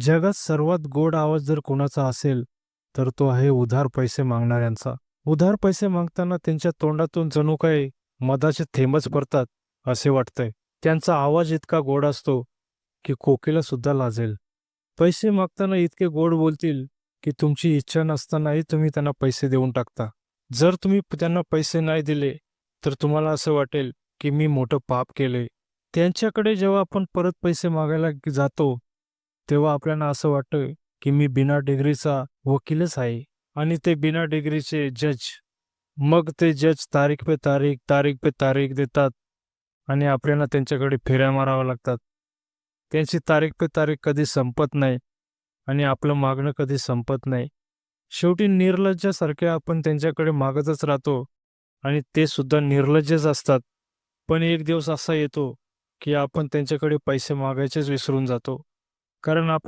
जगात सर्वात गोड आवाज जर कोणाचा असेल, तर तो आहे उधार पैसे मागणाऱ्यांचा. उधार पैसे मागताना त्यांच्या तोंडातून जणू काही मधाचे थेंबच पडतात, असे वाटतंय. त्यांचा आवाज इतका गोड असतो, की कोकिला सुद्धा लाजेल. पैसे मागताना इतके गोड बोलतील, की तुमची इच्छा नसतानाही तुम्ही त्यांना पैसे देऊन टाकता. जर तुम्ही त्यांना पैसे नाही दिले, तर तुम्हाला असं वाटेल, की मी मोठं पाप केलंय. त्यांच्याकडे जेव्हा आपण परत पैसे मागायला जातो, तेव्हा आपल्याला असं वाटतं, की मी बिना डिग्रीचा वकीलच आहे आणि ते बिना डिग्रीचे जज. मग ते जज तारीख पे तारीख, तारीख पे तारीख देतात आणि आपल्याला त्यांच्याकडे फेऱ्या माराव्या लागतात. त्यांची तारीख पे तारीख कधी संपत नाही आणि आपलं मागणं कधी संपत नाही. शेवटी निर्लज्जासारखे आपण त्यांच्याकडे मागतच राहतो आणि ते सुद्धा निर्लज्जच असतात. पण एक दिवस असा येतो, की आपण त्यांच्याकडे पैसे मागायचेच विसरून जातो. कारण आपण